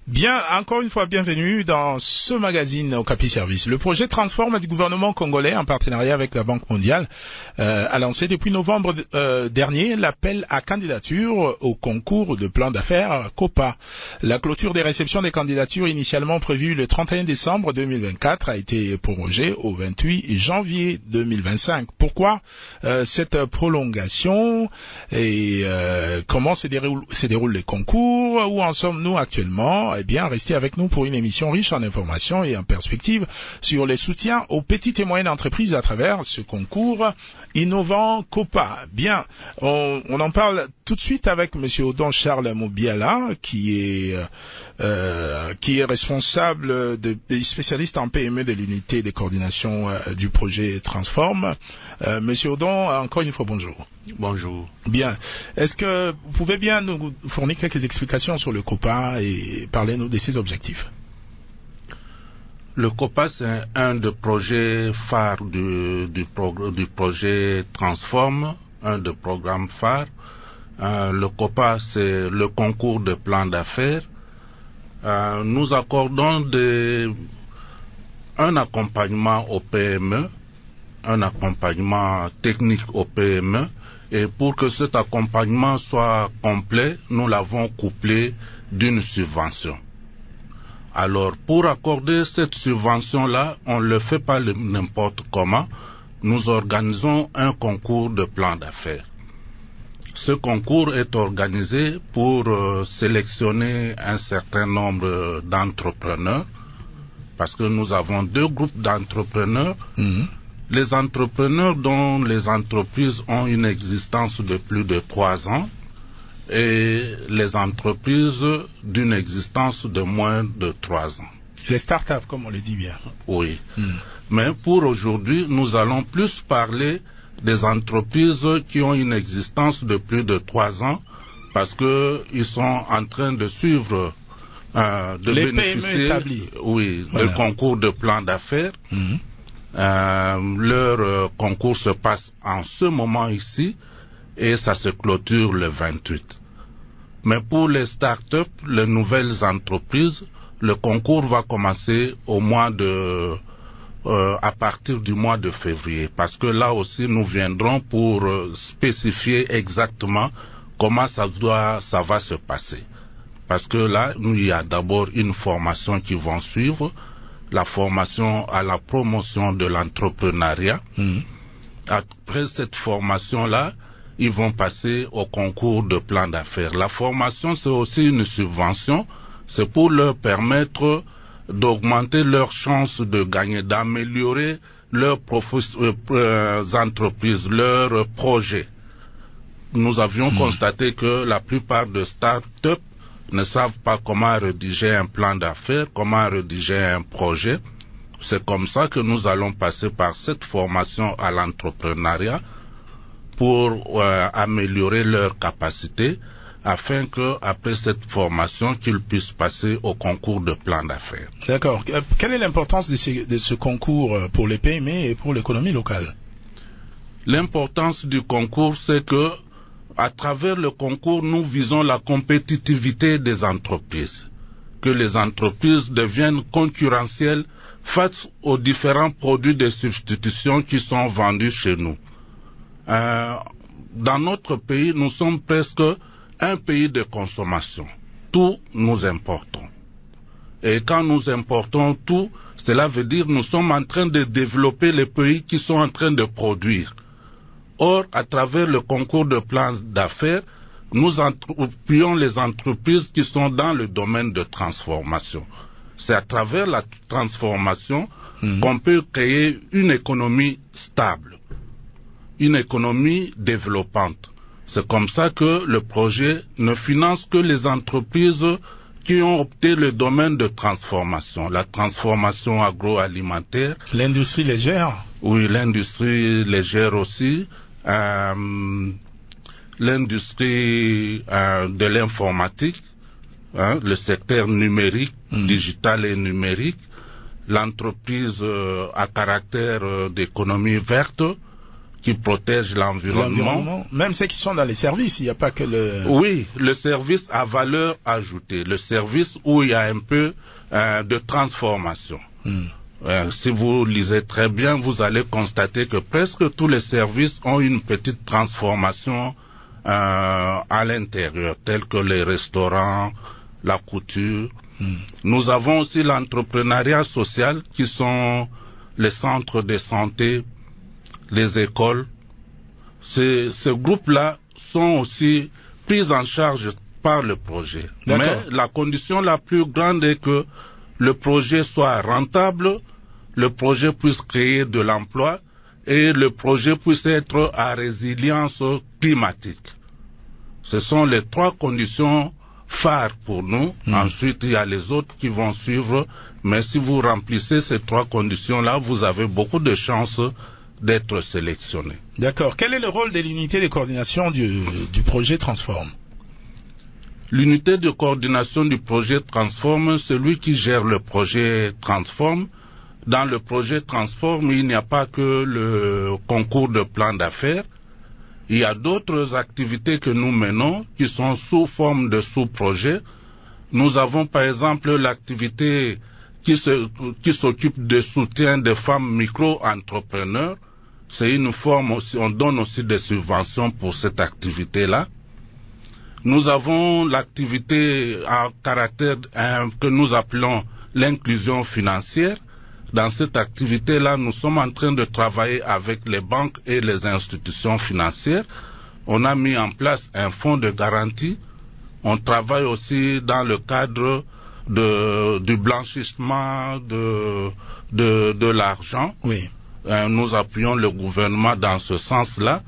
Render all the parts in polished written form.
Bien, encore une fois, bienvenue dans ce magazine Okapi Service. Le projet Transform du gouvernement congolais, en partenariat avec la Banque mondiale, a lancé depuis novembre dernier l'appel à candidature au concours de plan d'affaires COPA. La clôture des réceptions des candidatures initialement prévue le 31 décembre 2024 a été prorogée au 28 janvier 2025. Pourquoi cette prolongation et comment se déroulent les concours? Où en sommes-nous actuellement? Eh bien, restez avec nous pour une émission riche en informations et en perspectives sur les soutiens aux petites et moyennes entreprises à travers ce concours innovant COPA. Bien, on en parle tout de suite avec Monsieur Odon Charles Moubiala, qui est responsable spécialiste en PME de l'unité de coordination du projet Transform. Monsieur Odon, encore une fois, bonjour. Bonjour. Bien. Est-ce que vous pouvez bien nous fournir quelques explications sur le COPA et parler-nous de ses objectifs? Le COPA, c'est un des projets phares du projet Transform, un des programmes phares. Le COPA, c'est le concours de plan d'affaires. Nous accordons un accompagnement aux PME, un accompagnement technique aux PME. Et pour que cet accompagnement soit complet, nous l'avons couplé d'une subvention. Alors, pour accorder cette subvention-là, on ne le fait pas n'importe comment. Nous organisons un concours de plan d'affaires. Ce concours est organisé pour sélectionner un certain nombre d'entrepreneurs, parce que nous avons deux groupes d'entrepreneurs. Les entrepreneurs dont les entreprises ont une existence de plus de 3 ans et les entreprises d'une existence de moins de 3 ans. Les startups, comme on le dit bien. Oui. Mais pour aujourd'hui, nous allons plus parler des entreprises qui ont une existence de plus de 3 ans parce qu'ils sont en train de suivre, de les bénéficier voilà. du concours de plan d'affaires. Leur concours se passe en ce moment ici et ça se clôture le 28. Mais pour les startups, les nouvelles entreprises, le concours va commencer à partir du mois de février, parce que là aussi nous viendrons pour spécifier exactement comment ça va se passer. Parce que là, il y a d'abord une formation qui va suivre, la formation à la promotion de l'entrepreneuriat. Après cette formation-là, ils vont passer au concours de plan d'affaires. La formation, c'est aussi une subvention. C'est pour leur permettre d'augmenter leurs chances de gagner, d'améliorer leurs entreprises, leurs projets. Nous avions constaté que la plupart des start-up ne savent pas comment rédiger un plan d'affaires, comment rédiger un projet. C'est comme ça que nous allons passer par cette formation à l'entrepreneuriat pour améliorer leurs capacités afin que, après cette formation, qu'ils puissent passer au concours de plan d'affaires. D'accord. Quelle est l'importance de ce concours pour les PME et pour l'économie locale? L'importance du concours, c'est que à travers le concours, nous visons la compétitivité des entreprises, que les entreprises deviennent concurrentielles face aux différents produits de substitution qui sont vendus chez nous. Dans notre pays, nous sommes presque un pays de consommation. Tout nous importons. Et quand nous importons tout, cela veut dire que nous sommes en train de développer les pays qui sont en train de produire. Or, à travers le concours de plans d'affaires, nous appuyons les entreprises qui sont dans le domaine de transformation. C'est à travers la transformation qu'on peut créer une économie stable, une économie développante. C'est comme ça que le projet ne finance que les entreprises qui ont opté le domaine de transformation, la transformation agroalimentaire. L'industrie légère? Oui, l'industrie légère aussi. L'industrie de l'informatique, le secteur numérique, digital et numérique, l'entreprise à caractère d'économie verte, qui protègent l'environnement. Même ceux qui sont dans les services, il n'y a pas que le... Oui, le service à valeur ajoutée, le service où il y a un peu de transformation. Si vous lisez très bien, vous allez constater que presque tous les services ont une petite transformation à l'intérieur, tels que les restaurants, la couture. Nous avons aussi l'entrepreneuriat social, qui sont les centres de santé, les écoles. Ces groupes-là sont aussi pris en charge par le projet. Mais la condition la plus grande est que le projet soit rentable, le projet puisse créer de l'emploi et le projet puisse être à résilience climatique. Ce sont les 3 conditions phares pour nous. Ensuite, il y a les autres qui vont suivre. Mais si vous remplissez ces 3 conditions-là, vous avez beaucoup de chances d'être sélectionné. D'accord. Quel est le rôle de l'unité de coordination du projet Transform? L'unité de coordination du projet Transform, celui qui gère le projet Transform. Dans le projet Transform, il n'y a pas que le concours de plan d'affaires. Il y a d'autres activités que nous menons qui sont sous forme de sous-projets. Nous avons par exemple l'activité qui s'occupe de soutien des femmes micro-entrepreneurs. C'est une forme aussi, on donne aussi des subventions pour cette activité-là. Nous avons l'activité à caractère que nous appelons l'inclusion financière. Dans cette activité-là, nous sommes en train de travailler avec les banques et les institutions financières. On a mis en place un fonds de garantie. On travaille aussi dans le cadre du blanchissement de l'argent. Oui. Nous appuyons le gouvernement dans ce sens-là.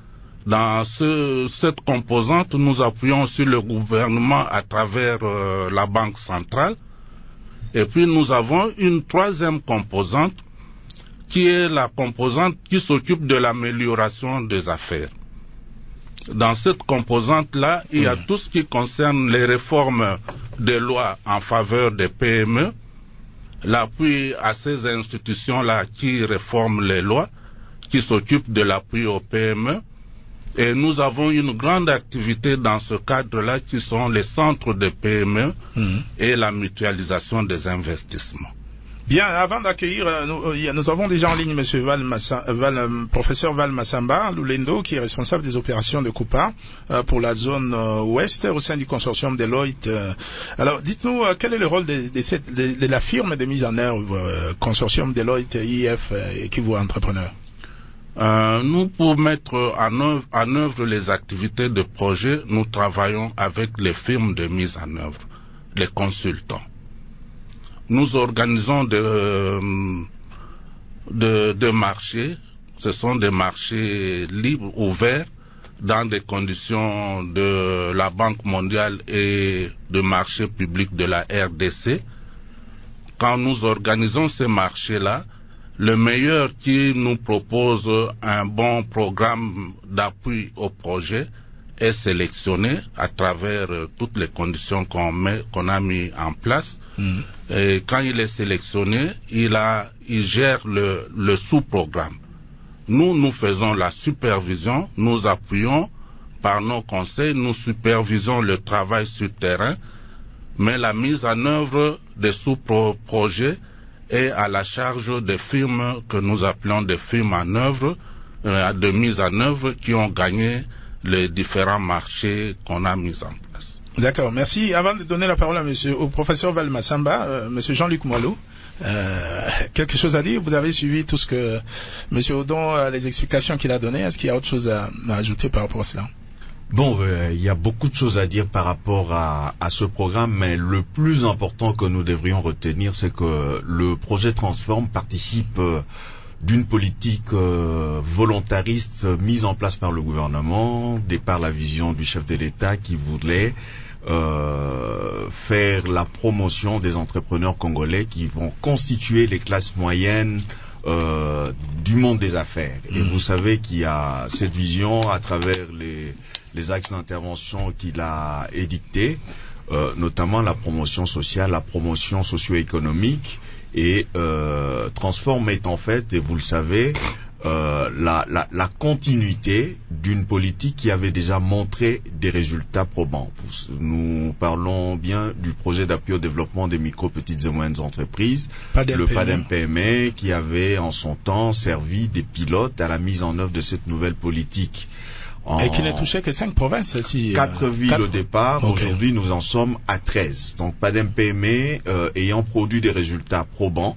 Dans cette composante, nous appuyons aussi le gouvernement à travers la Banque centrale. Et puis nous avons une 3e composante qui est la composante qui s'occupe de l'amélioration des affaires. Dans cette composante-là, il y a tout ce qui concerne les réformes des lois en faveur des PME, l'appui à ces institutions-là qui réforment les lois, qui s'occupent de l'appui aux PME. Et nous avons une grande activité dans ce cadre-là qui sont les centres de PME et la mutualisation des investissements. Bien, avant d'accueillir, nous avons déjà en ligne Monsieur professeur Val Massamba Lulendo, qui est responsable des opérations de Coupa pour la zone ouest au sein du consortium Deloitte. Alors, dites-nous, quel est le rôle de la firme de mise en œuvre consortium Deloitte IF Kivu Entrepreneur? Nous, pour mettre en œuvre les activités de projet, nous travaillons avec les firmes de mise en œuvre, les consultants. Nous organisons des marchés. Ce sont des marchés libres, ouverts, dans des conditions de la Banque mondiale et de marché public de la RDC. Quand nous organisons ces marchés-là, le meilleur qui nous propose un bon programme d'appui au projet est sélectionné à travers toutes les conditions qu'on a mis en place. Et quand il est sélectionné, il gère le sous-programme. Nous faisons la supervision, nous appuyons par nos conseils, nous supervisons le travail sur terrain, mais la mise en œuvre des sous-projets est à la charge des firmes que nous appelons des firmes en œuvre, de mise en œuvre, qui ont gagné les différents marchés qu'on a mis en place. D'accord, merci. Avant de donner la parole au professeur Val Massamba, monsieur Jean-Luc Moilou, quelque chose à dire? Vous avez suivi tout ce que monsieur Odon, les explications qu'il a données. Est-ce qu'il y a autre chose à ajouter par rapport à cela? Bon, il y a beaucoup de choses à dire par rapport à ce programme, mais le plus important que nous devrions retenir, c'est que le projet Transform participe d'une politique volontariste mise en place par le gouvernement, de par la vision du chef de l'État qui voulait faire la promotion des entrepreneurs congolais qui vont constituer les classes moyennes du monde des affaires. Et vous savez qu'il y a cette vision à travers les axes d'intervention qu'il a édictés, notamment la promotion sociale, la promotion socio-économique, et Transform est en fait, et vous le savez, la continuité d'une politique qui avait déjà montré des résultats probants. Nous parlons bien du projet d'appui au développement des micro, petites et moyennes entreprises, le PADEM-PME, qui avait en son temps servi des pilotes à la mise en œuvre de cette nouvelle politique. Et qui ne touchait que 5 provinces aussi. 4 villes au départ. Okay. Aujourd'hui, nous en sommes à 13. Donc, PADEM-PME ayant produit des résultats probants,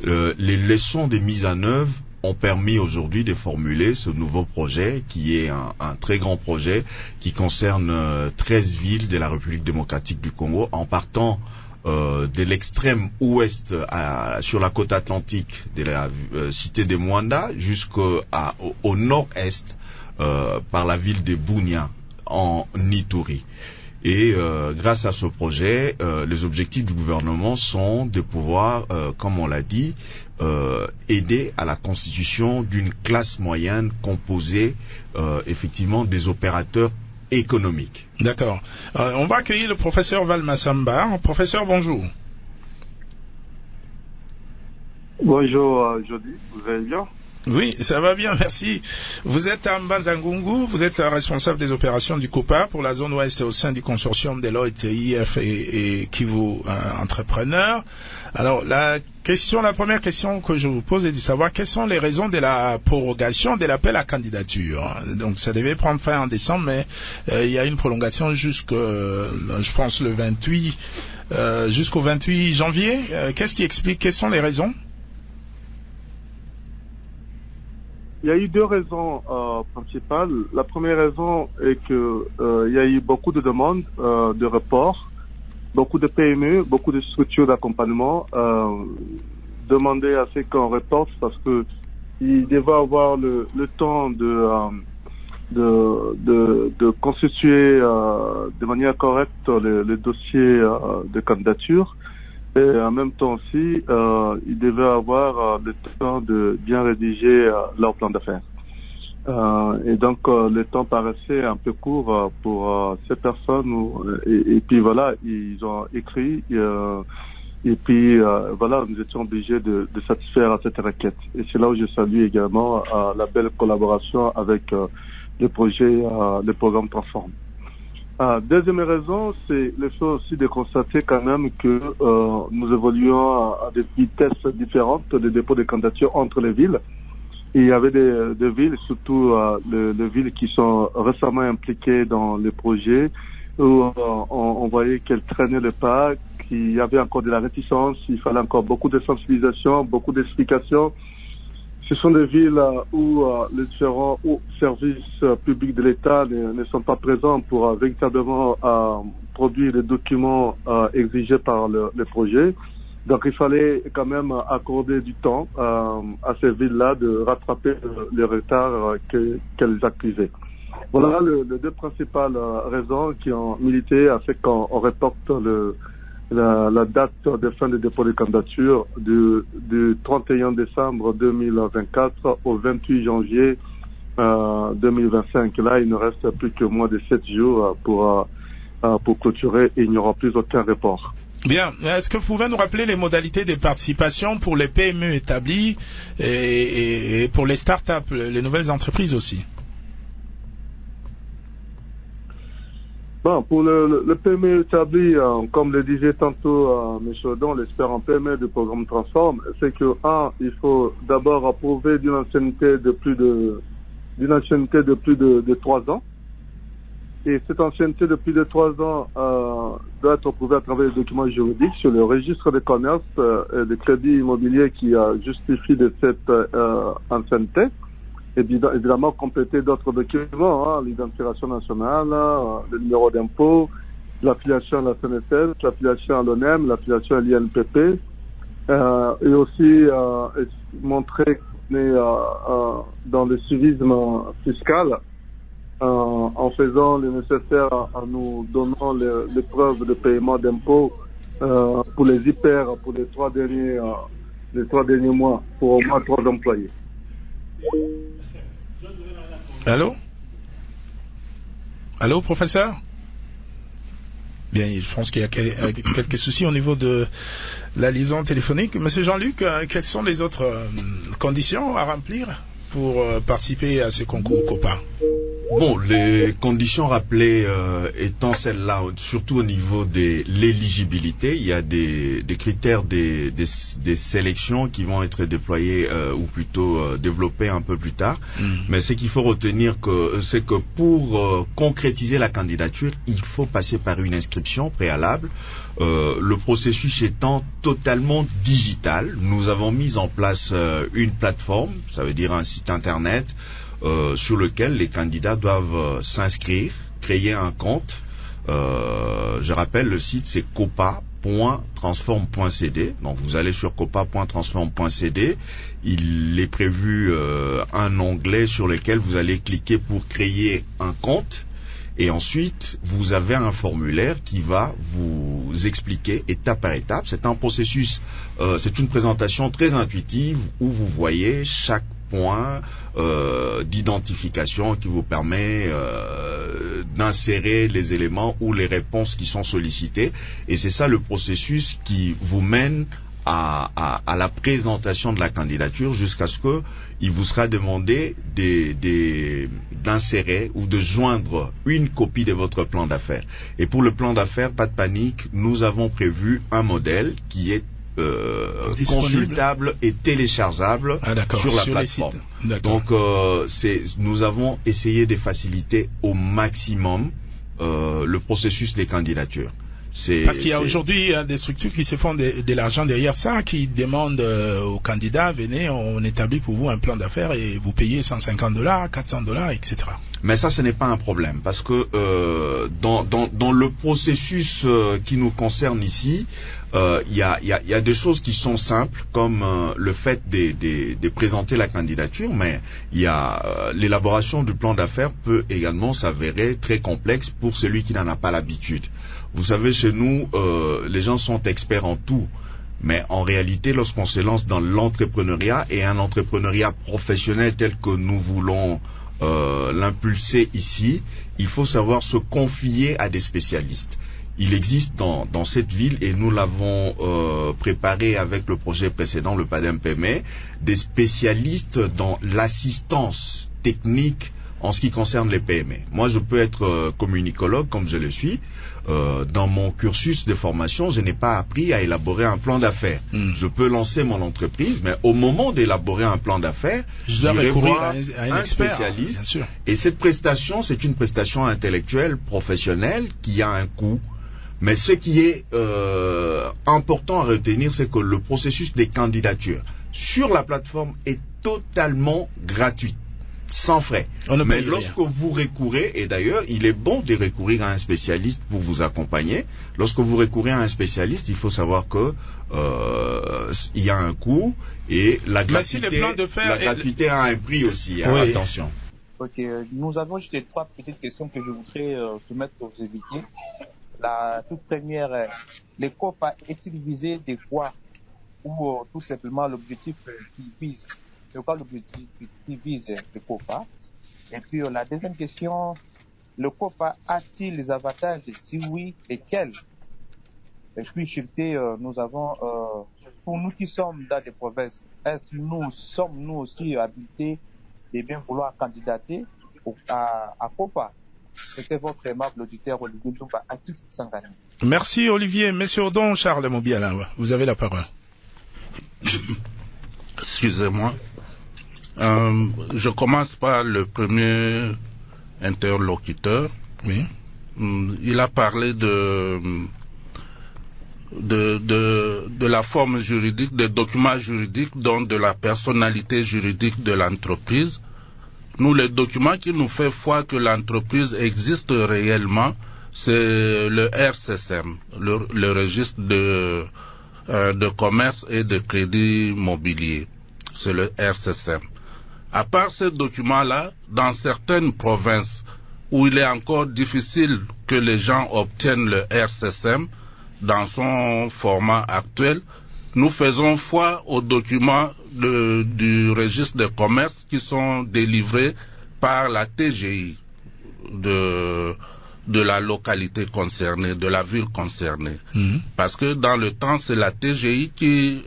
les leçons des mises en œuvre ont permis aujourd'hui de formuler ce nouveau projet qui est un très grand projet qui concerne 13 villes de la République démocratique du Congo en partant de l'extrême ouest sur la côte atlantique de la cité de Mwanda jusqu'au nord-est par la ville de Bunia en Ituri. Et grâce à ce projet, les objectifs du gouvernement sont de pouvoir, comme on l'a dit, aider à la constitution d'une classe moyenne composée effectivement des opérateurs économiques. D'accord. On va accueillir le professeur Valmassamba. Professeur, bonjour. Bonjour, Jody. Vous allez bien? Oui, ça va bien, merci. Vous êtes à Mbanza-Ngungu, vous êtes responsable des opérations du COPA pour la zone ouest au sein du consortium Deloitte, IF et Kivu Entrepreneur. Alors, la première question que je vous pose est de savoir quelles sont les raisons de la prorogation de l'appel à candidature. Donc, ça devait prendre fin en décembre, mais il y a une prolongation je pense, le 28, jusqu'au 28 janvier. Qu'est-ce qui explique, quelles sont les raisons? Il y a eu deux raisons principales. La première raison est que il y a eu beaucoup de demandes de report, beaucoup de PME, beaucoup de structures d'accompagnement demandaient à ce qu'on reporte parce que ils devaient avoir le temps de constituer de manière correcte le dossier de candidature. Et en même temps aussi, ils devaient avoir le temps de bien rédiger leur plan d'affaires. Et donc, le temps paraissait un peu court pour ces personnes. Et puis voilà, ils ont écrit. Et puis voilà, nous étions obligés de satisfaire à cette requête. Et c'est là où je salue également la belle collaboration avec le programme Transform. Deuxième raison, c'est le fait aussi de constater quand même que nous évoluons à des vitesses différentes de dépôt de candidature entre les villes. Et il y avait des villes, surtout les villes qui sont récemment impliquées dans les projets, où on voyait qu'elles traînaient le pas, qu'il y avait encore de la réticence, il fallait encore beaucoup de sensibilisation, beaucoup d'explications. Ce sont des villes où les différents services publics de l'État ne sont pas présents pour véritablement produire les documents exigés par le projet. Donc il fallait quand même accorder du temps à ces villes-là de rattraper le retard qu'elles accusaient. Voilà les deux principales raisons qui ont milité à ce qu'on reporte la date de fin de dépôt de candidature du 31 décembre 2024 au 28 janvier 2025. Là, il ne reste plus que moins de 7 jours pour clôturer et il n'y aura plus aucun report. Bien. Est-ce que vous pouvez nous rappeler les modalités de participation pour les PME établies et pour les start-up, les nouvelles entreprises aussi? Bon, pour le PME établi, comme le disait tantôt M. Odon, l'expert en PME du programme Transform, c'est que il faut d'abord approuver d'une ancienneté de plus de 3 ans. Et cette ancienneté de plus de 3 ans doit être approuvée à travers les documents juridiques sur le registre de commerce et de crédit immobilier qui justifie de cette ancienneté. Évidemment, compléter d'autres documents, l'identification nationale, le numéro d'impôt, l'affiliation à la CNSS, l'affiliation à l'ONEM, l'affiliation à l'INPP, et aussi montrer qu'on est dans le civisme fiscal en faisant le nécessaire, en nous donnant les preuves de paiement d'impôts pour les hyper, pour les 3 derniers mois, pour au moins 3 employés. Allô? Allô, professeur? Bien, je pense qu'il y a quelques soucis au niveau de la liaison téléphonique. Monsieur Jean-Luc, quelles sont les autres conditions à remplir? pour participer à ce concours COPA? Bon, les conditions rappelées étant celles-là, surtout au niveau de l'éligibilité, il y a des critères des sélections qui vont être déployés ou plutôt développés un peu plus tard. Mais ce qu'il faut retenir, c'est que pour concrétiser la candidature, il faut passer par une inscription préalable. Le processus étant totalement digital, nous avons mis en place une plateforme, ça veut dire un site internet, sur lequel les candidats doivent s'inscrire, créer un compte. Je rappelle, le site c'est copa.transform.cd. Donc vous allez sur copa.transform.cd. Il est prévu un onglet sur lequel vous allez cliquer pour créer un compte. Et ensuite, vous avez un formulaire qui va vous expliquer étape par étape. C'est un processus, c'est une présentation très intuitive où vous voyez chaque point d'identification qui vous permet d'insérer les éléments ou les réponses qui sont sollicitées. Et c'est ça le processus qui vous mène à la présentation de la candidature jusqu'à ce que il vous sera demandé d'insérer ou de joindre une copie de votre plan d'affaires. Et pour le plan d'affaires, pas de panique, nous avons prévu un modèle qui est consultable et téléchargeable sur la plateforme. Donc nous avons essayé de faciliter au maximum le processus des candidatures. Parce qu'il y a aujourd'hui des structures qui se font de l'argent derrière ça, qui demandent aux candidats, venez, on établit pour vous un plan d'affaires et vous payez $150, $400, etc. Mais ça, ce n'est pas un problème, parce que dans le processus qui nous concerne ici, il y a des choses qui sont simples, comme le fait de présenter la candidature, mais il y a l'élaboration du plan d'affaires peut également s'avérer très complexe pour celui qui n'en a pas l'habitude. Vous savez, chez nous, les gens sont experts en tout. Mais en réalité, lorsqu'on se lance dans l'entrepreneuriat et un entrepreneuriat professionnel tel que nous voulons l'impulser ici, il faut savoir se confier à des spécialistes. Il existe dans cette ville, et nous l'avons préparé avec le projet précédent, le PADEM-PME, des spécialistes dans l'assistance technique en ce qui concerne les PME. Moi, je peux être communicologue comme je le suis. Dans mon cursus de formation, je n'ai pas appris à élaborer un plan d'affaires. Je peux lancer mon entreprise, mais au moment d'élaborer un plan d'affaires, je dois recourir à un expert, spécialiste. Bien sûr. Et cette prestation, c'est une prestation intellectuelle, professionnelle, qui a un coût. Mais ce qui est important à retenir, c'est que le processus des candidatures sur la plateforme est totalement gratuit, sans frais. Mais lorsque vous recourez, et d'ailleurs, il est bon de recourir à un spécialiste pour vous accompagner. Lorsque vous recourez à un spécialiste, il faut savoir que il y a un coût, et la gratuité a un prix aussi. Hein, oui. Attention. Ok, nous avons juste 3 petites questions que je voudrais soumettre aux invités. La toute première, les COPA est-il visé de quoi, ou tout simplement l'objectif qu'ils visent? C'est quoi l'objectif qu'ils visent le COPA? Et puis la deuxième question, le COPA a-t-il des avantages? Si oui, lesquels? Et puis nous avons, pour nous qui sommes dans des provinces, sommes-nous aussi habilités de bien vouloir candidater à COPA? C'était votre aimable auditeur Olivier Douba à toute Sangani. Merci Olivier. Monsieur Odon, Charles Mobiala, vous avez la parole. Excusez-moi. Je commence par le premier interlocuteur. Oui. Il a parlé de la forme juridique, des documents juridiques, donc de la personnalité juridique de l'entreprise. Nous, les documents qui nous fait foi que l'entreprise existe réellement, c'est le RCCM, le registre de commerce et de crédit mobilier. C'est le RCCM. À part ces documents-là, dans certaines provinces où il est encore difficile que les gens obtiennent le RCCM dans son format actuel, nous faisons foi aux documents du registre de commerce qui sont délivrés par la TGI de la localité concernée, de la ville concernée. Parce que dans le temps, c'est la TGI qui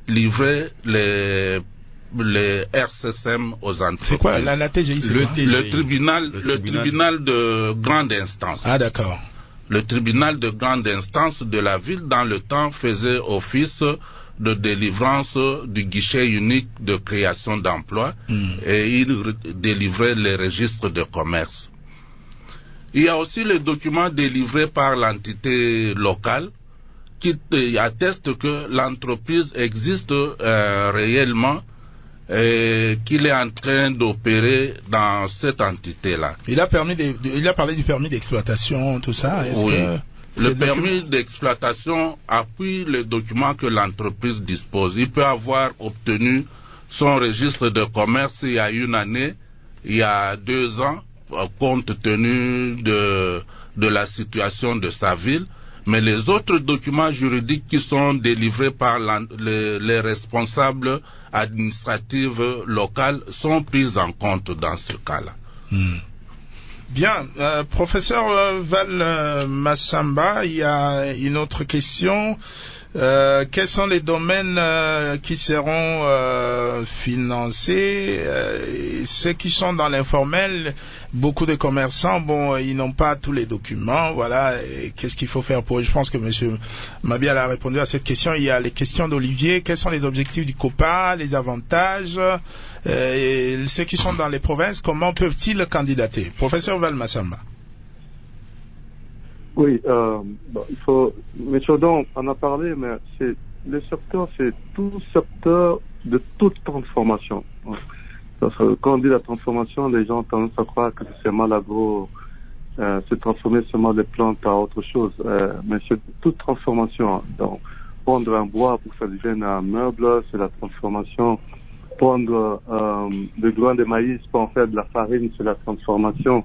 livrait les les RCSM aux entreprises. C'est quoi la TGI? Le tribunal de grande instance. Ah, d'accord. Le tribunal de grande instance de la ville, dans le temps, faisait office de délivrance du guichet unique de création d'emplois et il délivrait les registres de commerce. Il y a aussi les documents délivrés par l'entité locale qui attestent que l'entreprise existe réellement et qu'il est en train d'opérer dans cette entité-là. Il a parlé du permis d'exploitation, tout ça. Oui. Le permis d'exploitation appuie les documents que l'entreprise dispose. Il peut avoir obtenu son registre de commerce il y a une année, il y a 2 ans, compte tenu de la situation de sa ville. Mais les autres documents juridiques qui sont délivrés par les responsables administratifs locaux sont pris en compte dans ce cas-là. Bien, professeur Val Massamba, il y a une autre question. Quels sont les domaines qui seront financés? Ceux qui sont dans l'informel, beaucoup de commerçants, ils n'ont pas tous les documents, voilà. Qu'est-ce qu'il faut faire pour eux? Je pense que M. Mabiala a répondu à cette question. Il y a les questions d'Olivier. Quels sont les objectifs du COPA, les avantages? Ceux qui sont dans les provinces, comment peuvent-ils candidater? Professeur Val Massamba. Oui, il faut. M. Chodon en a parlé, mais le secteur, c'est tout secteur de toute transformation. Parce que quand on dit la transformation, les gens ont tendance à croire que c'est seulement l'agro, se transformer seulement des plantes à autre chose. Mais c'est toute transformation. Donc, prendre un bois pour que ça devienne un meuble, c'est la transformation. Prendre le grain de maïs pour en faire de la farine, c'est la transformation.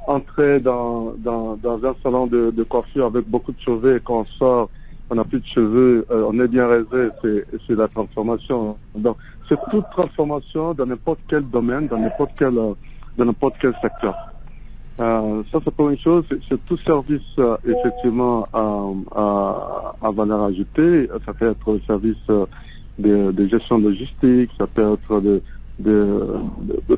Entrer dans un salon de coiffure avec beaucoup de cheveux et quand on sort, on n'a plus de cheveux, on est bien rasé, c'est la transformation. Donc, c'est toute transformation dans n'importe quel domaine, dans n'importe quel secteur. Ça, c'est pour une chose, c'est tout service, effectivement, à valeur ajoutée. Ça peut être le service de gestion logistique, ça peut être de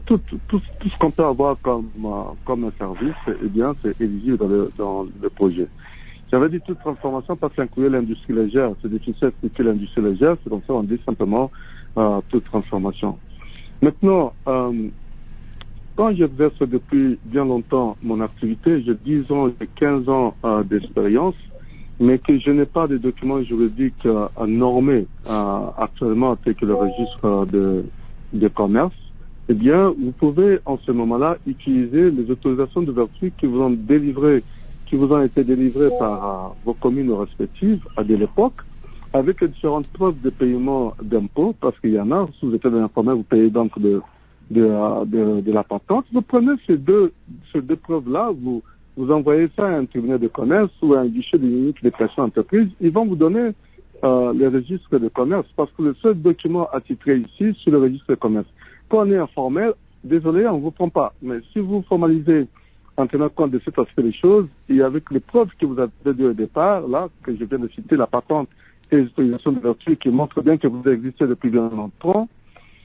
tout ce qu'on peut avoir comme un service, eh bien, c'est éligible dans le projet. J'avais dit toute transformation parce qu'incluait l'industrie légère. C'est difficile d'expliquer l'industrie légère, c'est comme ça on dit simplement toute transformation. Maintenant, quand j'exerce depuis bien longtemps mon activité, j'ai 10 ans, j'ai 15 ans d'expérience, mais que je n'ai pas de documents juridiques normés actuellement, tel que le registre de commerce, eh bien, vous pouvez en ce moment-là utiliser les autorisations d'ouverture qui vous ont été délivrées par vos communes respectives à de l'époque, avec les différentes preuves de paiement d'impôts, parce qu'il y en a, si vous êtes dans l'informel, vous payez donc de la patente. Vous prenez ces deux preuves-là, vous envoyez ça à un tribunal de commerce ou à un guichet de l'unique de création d'entreprise, ils vont vous donner les registres de commerce, parce que le seul document attitré ici, c'est le registre de commerce. Quand on est informel, désolé, on ne vous prend pas. Mais si vous formalisez en tenant compte de cet aspect des choses, et avec les preuves que vous avez données au départ, là, que je viens de citer, la patente et les autorisations d'ouverture qui montrent bien que vous existez depuis bien longtemps,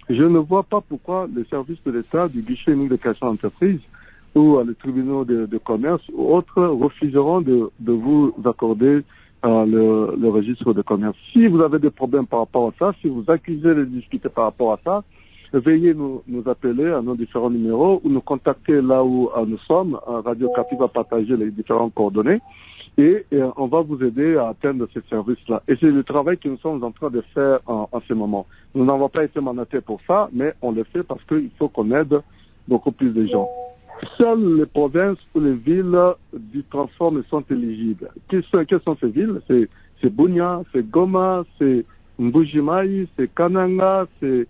je ne vois pas pourquoi les services de l'État, du guichet unique de création d'entreprise, ou les tribunaux de commerce ou autres refuseront de vous accorder le registre de commerce. Si vous avez des problèmes par rapport à ça, si vous accusez de discuter par rapport à ça, veuillez nous appeler à nos différents numéros ou nous contacter là où nous sommes. Radio Capi va partager les différentes coordonnées et on va vous aider à atteindre ces services-là. Et c'est le travail que nous sommes en train de faire en ce moment. Nous n'avons pas été mandatés pour ça, mais on le fait parce qu'il faut qu'on aide beaucoup plus de gens. Seules les provinces ou les villes du transforme sont éligibles. Quelles sont ces villes? C'est Bunia, c'est Goma, c'est Mbujimayi, c'est Kananga, c'est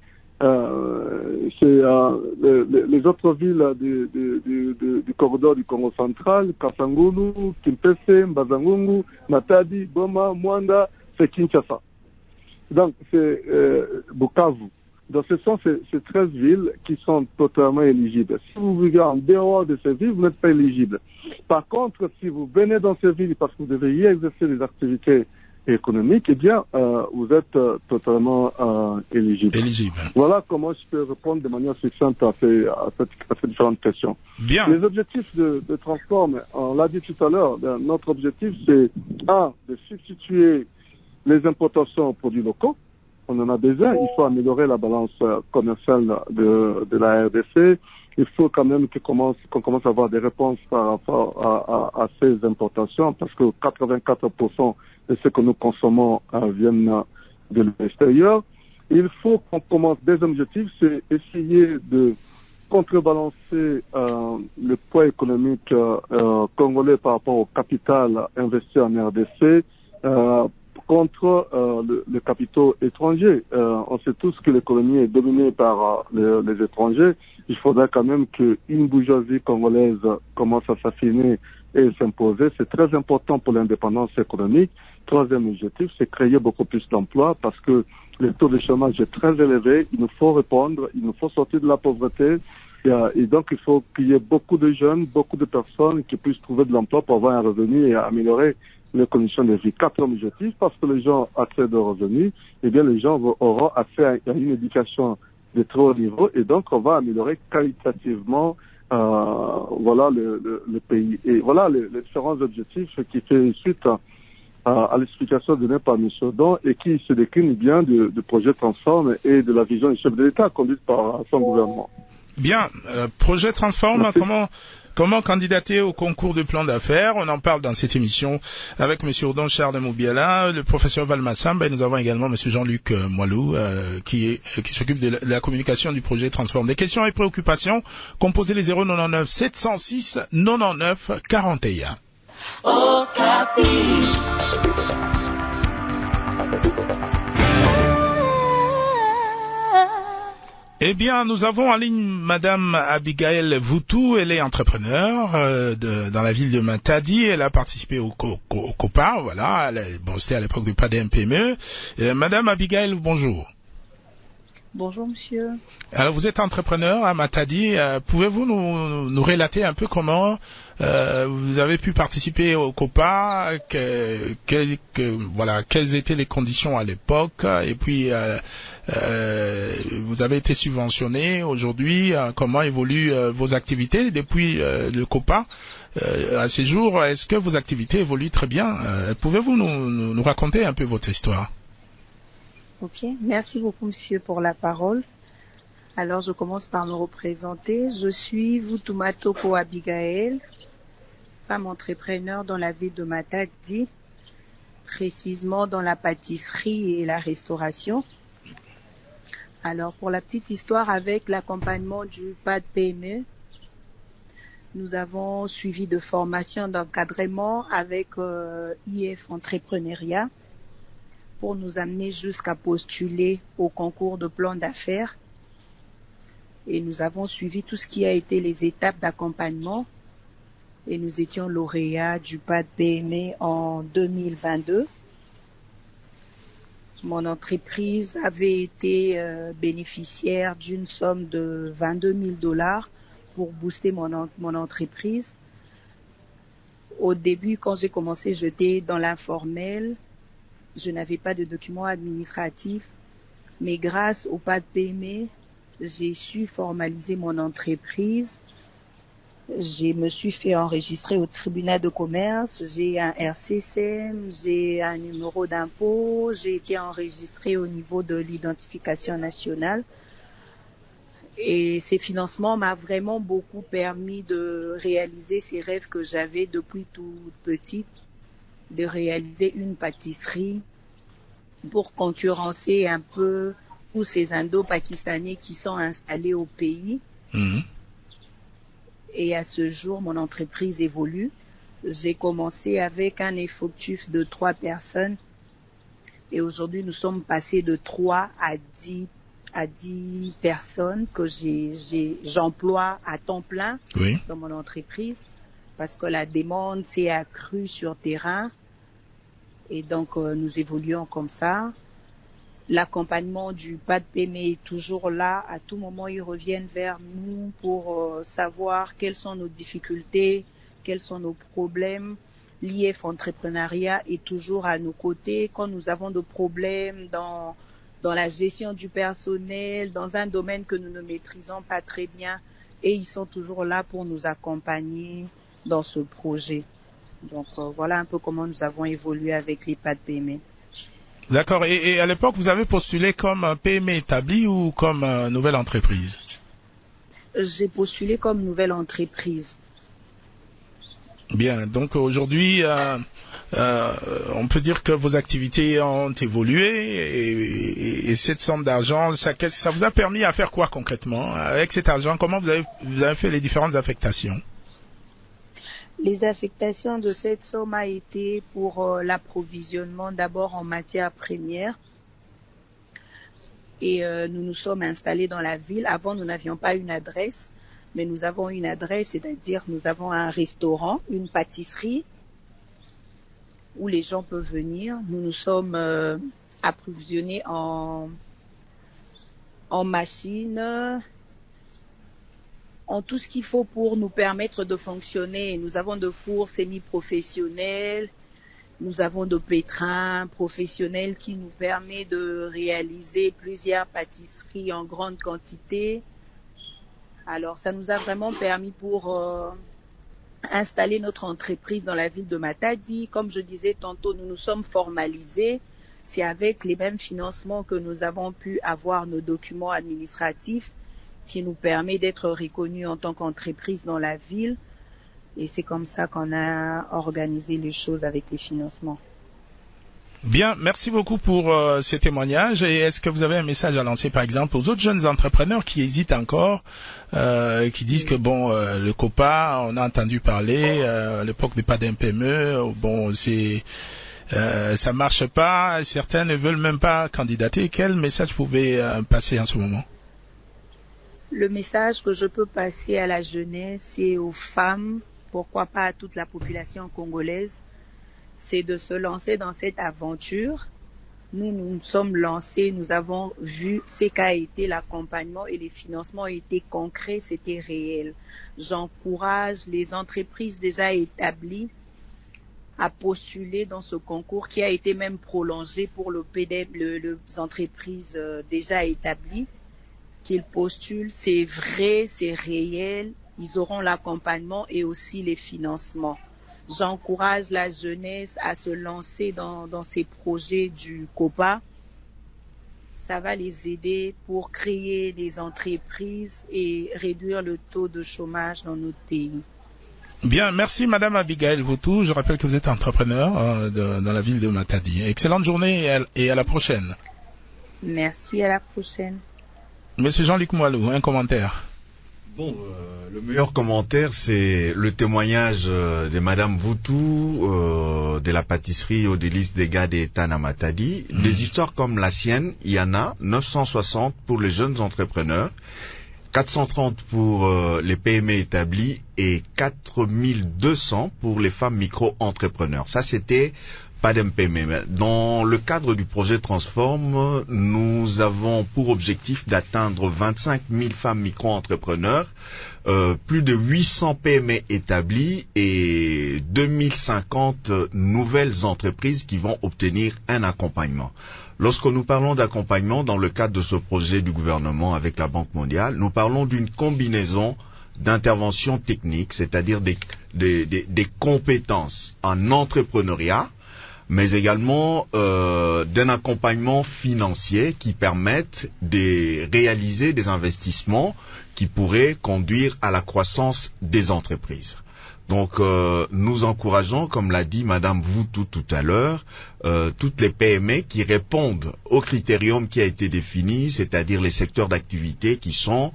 les autres villes du corridor du Congo central, Kasangulu, Kimpese, Mbazangungu, Matadi, Goma, Mwanda, c'est Kinshasa. Donc c'est Bukavu. Donc ce sont ces 13 villes qui sont totalement éligibles. Si vous vivez en dehors de ces villes, vous n'êtes pas éligible. Par contre, si vous venez dans ces villes parce que vous devez y exercer des activités économique, eh bien, vous êtes totalement éligible. Voilà comment je peux répondre de manière succincte à ces différentes questions. Bien. Les objectifs de Transform, on l'a dit tout à l'heure, notre objectif c'est de substituer les importations aux produits locaux. On en a besoin. Il faut améliorer la balance commerciale de la RDC. Il faut quand même qu'on commence à avoir des réponses par rapport à ces importations, parce que 84% de ce que nous consommons viennent de l'extérieur. Il faut qu'on commence des objectifs, c'est essayer de contrebalancer le poids économique congolais par rapport au capital investi en RDC contre les capitaux étrangers. On sait tous que l'économie est dominée par les étrangers. Il faudra quand même qu'une bourgeoisie congolaise commence à s'affiner et s'imposer. C'est très important pour l'indépendance économique. Troisième objectif, c'est créer beaucoup plus d'emplois parce que le taux de chômage est très élevé. Il nous faut répondre, il nous faut sortir de la pauvreté. Et donc, il faut qu'il y ait beaucoup de jeunes, beaucoup de personnes qui puissent trouver de l'emploi pour avoir un revenu et améliorer les conditions de vie. Quatrième objectif, parce que les gens ont assez de revenus, eh bien, les gens auront accès à une éducation de très haut niveau et donc on va améliorer qualitativement voilà le pays. Et voilà les différents objectifs qui fait suite à l'explication donnée par M. Don et qui se décline bien du projet Transform et de la vision du chef de l'État conduite par son gouvernement. Bien, projet Transform, comment candidater au concours de plan d'affaires? On en parle dans cette émission avec M. Oudon Charles de Moubiala, le professeur Valmassamba, et nous avons également M. Jean-Luc Moilou qui s'occupe de la communication du projet Transform. Des questions et préoccupations, composez les 099 706 99 41. Eh bien, nous avons en ligne Madame Abigail Voutou. Elle est entrepreneur dans la ville de Matadi. Elle a participé au COPA, voilà. C'était à l'époque du PADM-PME. Madame Abigail, bonjour. Bonjour, monsieur. Alors, vous êtes entrepreneur à Matadi. Pouvez-vous nous relater un peu comment vous avez pu participer au COPA, voilà, quelles étaient les conditions à l'époque, et puis vous avez été subventionné aujourd'hui. Comment évoluent vos activités depuis le COPA à ces jours? Est-ce que vos activités évoluent très bien? Pouvez-vous nous raconter un peu votre histoire? Ok, merci beaucoup monsieur pour la parole. Alors je commence par me représenter. Je suis Voutou Abigail, femme entrepreneur dans la ville de Matadi, précisément dans la pâtisserie et la restauration. Alors pour la petite histoire, avec l'accompagnement du PAD-PME, nous avons suivi de formations d'encadrement avec IF Entrepreneuriat pour nous amener jusqu'à postuler au concours de plan d'affaires. Et nous avons suivi tout ce qui a été les étapes d'accompagnement. Et nous étions lauréats du PAD-PME en 2022. Mon entreprise avait été bénéficiaire d'une somme de $22,000 pour booster mon entreprise. Au début, quand j'ai commencé, j'étais dans l'informel. Je n'avais pas de documents administratifs, mais grâce au PAD-PME, j'ai su formaliser mon entreprise. Je me suis fait enregistrer au tribunal de commerce, j'ai un RCCM, j'ai un numéro d'impôt, j'ai été enregistré au niveau de l'identification nationale. Et ces financements m'ont vraiment beaucoup permis de réaliser ces rêves que j'avais depuis toute petite, de réaliser une pâtisserie pour concurrencer un peu tous ces Indo-Pakistanais qui sont installés au pays. Mmh. Et à ce jour, mon entreprise évolue. J'ai commencé avec un effectif de 3 personnes et aujourd'hui nous sommes passés de 3 à 10 personnes que j'emploie à temps plein dans mon entreprise parce que la demande s'est accrue sur terrain et donc nous évoluons comme ça. L'accompagnement du PAD-PME est toujours là. À tout moment, ils reviennent vers nous pour savoir quelles sont nos difficultés, quels sont nos problèmes. l'IF Entrepreneuriat est toujours à nos côtés quand nous avons des problèmes dans la gestion du personnel, dans un domaine que nous ne maîtrisons pas très bien, et ils sont toujours là pour nous accompagner dans ce projet. Donc voilà un peu comment nous avons évolué avec l'EHPAD PME. D'accord. Et à l'époque, vous avez postulé comme PME établi ou comme nouvelle entreprise? J'ai postulé comme nouvelle entreprise. Bien. Donc aujourd'hui, on peut dire que vos activités ont évolué et cette somme d'argent, ça vous a permis à faire quoi concrètement? Avec cet argent, comment vous avez fait les différentes affectations? Les affectations de cette somme a été pour l'approvisionnement d'abord en matières premières. Et nous nous sommes installés dans la ville. Avant, nous n'avions pas une adresse, mais nous avons une adresse, c'est-à-dire nous avons un restaurant, une pâtisserie où les gens peuvent venir. Nous nous sommes approvisionnés en machines, en tout ce qu'il faut pour nous permettre de fonctionner. Nous avons de fours semi-professionnels, nous avons de pétrins professionnels qui nous permettent de réaliser plusieurs pâtisseries en grande quantité. Alors ça nous a vraiment permis pour installer notre entreprise dans la ville de Matadi. Comme je disais tantôt, nous nous sommes formalisés. C'est avec les mêmes financements que nous avons pu avoir nos documents administratifs qui nous permet d'être reconnus en tant qu'entreprise dans la ville. Et c'est comme ça qu'on a organisé les choses avec les financements. Bien, merci beaucoup pour ce témoignage. Et est-ce que vous avez un message à lancer, par exemple, aux autres jeunes entrepreneurs qui hésitent encore, qui disent que bon, le COPA, on a entendu parler à l'époque des pas d'un PME, bon, ça marche pas. Certains ne veulent même pas candidater. Quel message vous pouvez passer en ce moment? Le message que je peux passer à la jeunesse et aux femmes, pourquoi pas à toute la population congolaise, c'est de se lancer dans cette aventure. Nous nous sommes lancés, nous avons vu ce qu'a été l'accompagnement et les financements étaient concrets, c'était réel. J'encourage les entreprises déjà établies à postuler dans ce concours qui a été même prolongé pour les entreprises déjà établies. Qu'ils postulent, c'est vrai, c'est réel, ils auront l'accompagnement et aussi les financements. J'encourage la jeunesse à se lancer dans ces projets du COPA. Ça va les aider pour créer des entreprises et réduire le taux de chômage dans notre pays. Bien, merci Madame Abigail Vautou. Je rappelle que vous êtes entrepreneur dans la ville de Matadi. Excellente journée et à la prochaine. Merci, à la prochaine. Monsieur Jean-Luc Moilou, un commentaire. Bon, le meilleur commentaire, c'est le témoignage de Madame Vautou, de la pâtisserie aux délices des gars des Tana Matadi. Des histoires comme la sienne, il y en a 960 pour les jeunes entrepreneurs, 430 pour les PME établis et 4200 pour les femmes micro-entrepreneurs. Ça, c'était pas d'MPM. Dans le cadre du projet Transform, nous avons pour objectif d'atteindre 25 000 femmes micro-entrepreneurs, plus de 800 PME établies et 2050 nouvelles entreprises qui vont obtenir un accompagnement. Lorsque nous parlons d'accompagnement dans le cadre de ce projet du gouvernement avec la Banque mondiale, nous parlons d'une combinaison d'interventions techniques, c'est-à-dire des compétences en entrepreneuriat, mais également d'un accompagnement financier qui permette de réaliser des investissements qui pourraient conduire à la croissance des entreprises. Donc nous encourageons, comme l'a dit Madame Voutou tout à l'heure, toutes les PME qui répondent au critérium qui a été défini, c'est-à-dire les secteurs d'activité qui sont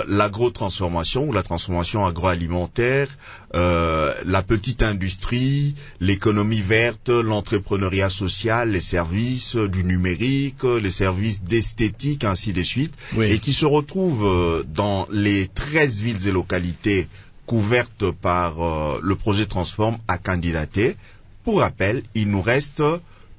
l'agrotransformation ou la transformation agroalimentaire, la petite industrie, l'économie verte, l'entrepreneuriat social, les services du numérique, les services d'esthétique, ainsi de suite, oui. Et qui se retrouvent dans les 13 villes et localités couvertes par le projet Transform à candidater. Pour rappel, il nous reste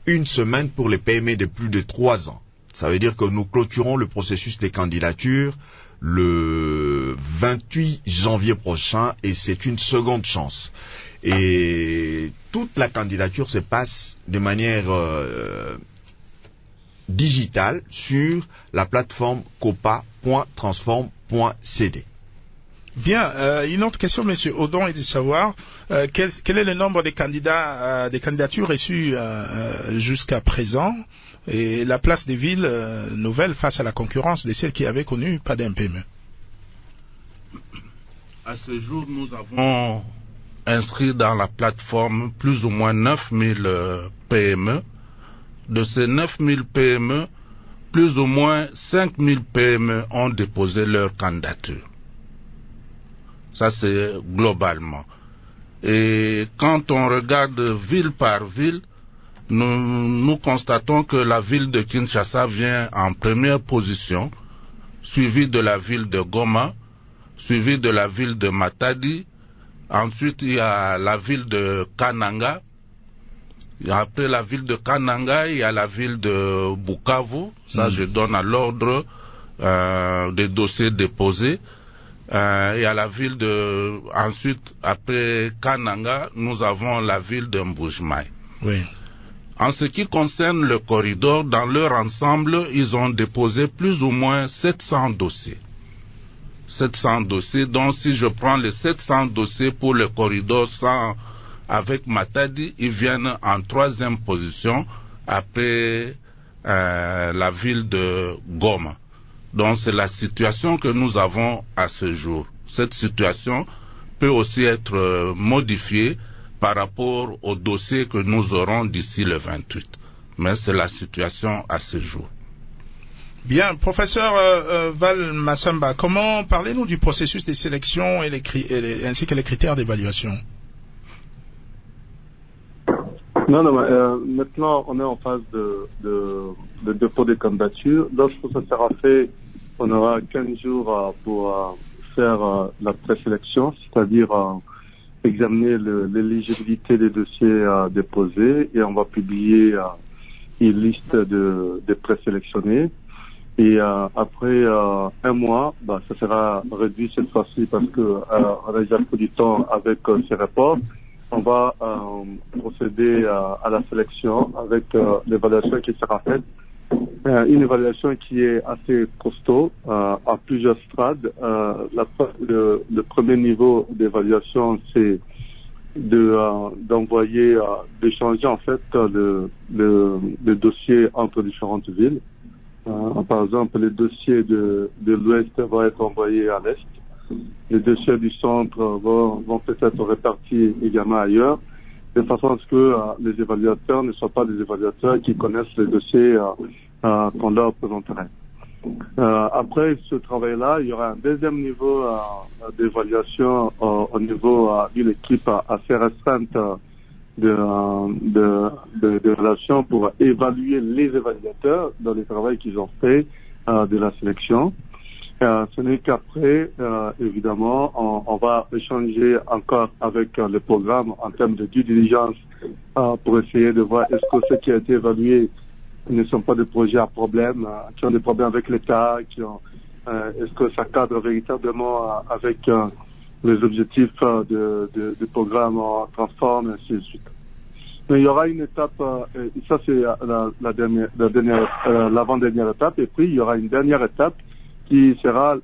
une semaine pour les PME de plus de 3 ans. Ça veut dire que nous clôturons le processus des candidatures le 28 janvier prochain et c'est une seconde chance. Et toute la candidature se passe de manière digitale sur la plateforme copa.transform.cd. Bien, une autre question, Monsieur Odon, est de savoir quel est le nombre de candidats, des candidatures reçues jusqu'à présent et la place des villes nouvelles face à la concurrence de celles qui avaient connu pas d'un PME. À ce jour, nous avons inscrit dans la plateforme plus ou moins 9000 PME. De ces 9000 PME, plus ou moins 5000 PME ont déposé leur candidature. Ça, c'est globalement. Et quand on regarde ville par ville, nous constatons que la ville de Kinshasa vient en première position, suivie de la ville de Goma, suivie de la ville de Matadi. Ensuite, il y a la ville de Kananga. Et après la ville de Kananga, il y a la ville de Bukavu. Ça, je donne à l'ordre des dossiers déposés. Et à la ville de... Ensuite, après Kananga, nous avons la ville de Mbujimayi. Oui. En ce qui concerne le corridor, dans leur ensemble, ils ont déposé plus ou moins 700 dossiers. 700 dossiers, donc si je prends les 700 dossiers pour le corridor 100 avec Matadi, ils viennent en 3e position après la ville de Goma. Donc c'est la situation que nous avons à ce jour. Cette situation peut aussi être modifiée par rapport au dossier que nous aurons d'ici le 28. Mais c'est la situation à ce jour. Bien, professeur Val Massamba, comment parlez-nous du processus de sélection ainsi que les critères d'évaluation? Maintenant on est en phase de dépôt des candidatures. Lorsque ça sera fait, on aura 15 jours pour faire la présélection, c'est-à-dire examiner l'éligibilité des dossiers déposés, et on va publier une liste de présélectionnés. Et après un mois, ça sera réduit cette fois-ci parce que on a déjà pris du temps avec ces reports. On va procéder à la sélection avec l'évaluation qui sera faite. Une évaluation qui est assez costaud à plusieurs stades. Le premier niveau d'évaluation, c'est d'envoyer, d'échanger en fait le dossier entre différentes villes. Par exemple, les dossiers de l'Ouest vont être envoyés à l'Est. Les dossiers du centre vont peut-être répartis également ailleurs, de façon à ce que les évaluateurs ne soient pas des évaluateurs qui connaissent les dossiers qu'on leur présenterait. Après ce travail-là, il y aura un deuxième niveau d'évaluation au niveau d'une équipe assez restreinte de relations pour évaluer les évaluateurs dans le travail qu'ils ont fait de la sélection. Ce n'est qu'après, évidemment, on va échanger encore avec le programme en termes de due diligence pour essayer de voir est-ce que ce qui a été évalué ne sont pas des projets à problème, qui ont des problèmes avec l'État, est-ce que ça cadre véritablement avec les objectifs du programme Transform, et ainsi de suite. Mais il y aura une étape, ça c'est l'avant-dernière étape, et puis il y aura une dernière étape qui sera,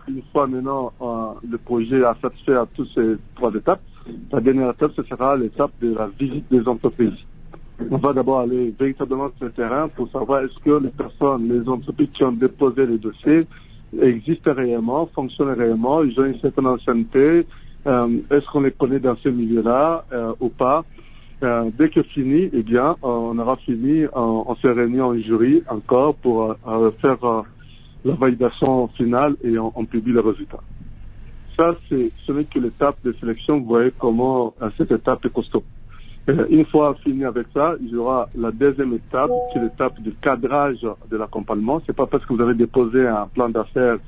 une fois maintenant le projet a satisfait à toutes ces 3 étapes, la dernière étape, ce sera l'étape de la visite des entreprises. On va d'abord aller véritablement sur le terrain pour savoir est-ce que les personnes, les entreprises qui ont déposé les dossiers existent réellement, fonctionnent réellement, ils ont une certaine ancienneté, est-ce qu'on les connaît dans ce milieu-là ou pas. Dès que fini, eh bien, on aura fini, on se réunit en jury encore pour faire la validation finale et on publie les résultats. Ça, ce n'est que l'étape de sélection. Vous voyez comment cette étape est costaud. Une fois fini avec ça, il y aura la deuxième étape, qui est l'étape du cadrage de l'accompagnement. C'est pas parce que vous avez déposé un plan d'affaires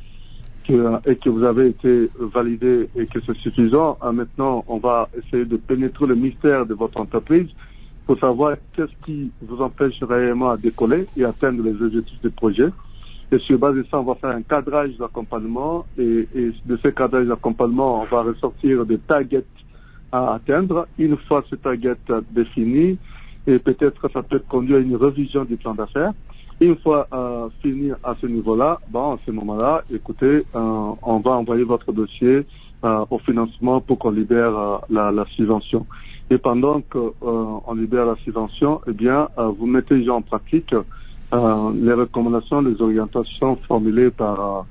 et que vous avez été validé et que c'est suffisant. Maintenant, on va essayer de pénétrer le mystère de votre entreprise pour savoir qu'est-ce qui vous empêche réellement à décoller et atteindre les objectifs du projet. Et sur base de ça, on va faire un cadrage d'accompagnement et de ce cadrage d'accompagnement, on va ressortir des targets à atteindre. Une fois ce target défini, et peut-être ça peut conduire à une révision du plan d'affaires. Une fois fini à ce niveau-là, à ce moment-là, écoutez, on va envoyer votre dossier au financement pour qu'on libère la subvention. Et pendant qu'on libère la subvention, eh bien, vous mettez déjà en pratique les recommandations, les orientations formulées par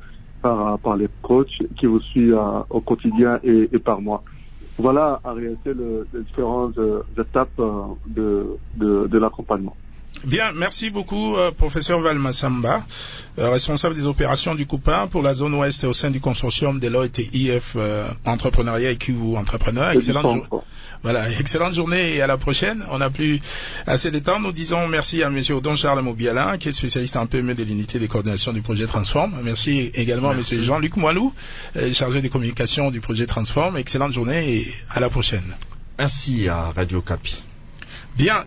les coachs qui vous suivent au quotidien et par mois. Voilà en réalité les différentes étapes de l'accompagnement. Bien, merci beaucoup, professeur Valmassamba, responsable des opérations du Coupa pour la zone ouest au sein du consortium Deloitte et IF Entrepreneuriat et QV Entrepreneur. Excellente journée et à la prochaine. On n'a plus assez de temps. Nous disons merci à monsieur Don Charles Mobiala, qui est spécialiste en PME de l'unité de coordination du projet Transform. Merci également à monsieur Jean-Luc Moilou, chargé des communications du projet Transform. Excellente journée et à la prochaine. Merci à Radio Capi. Bien.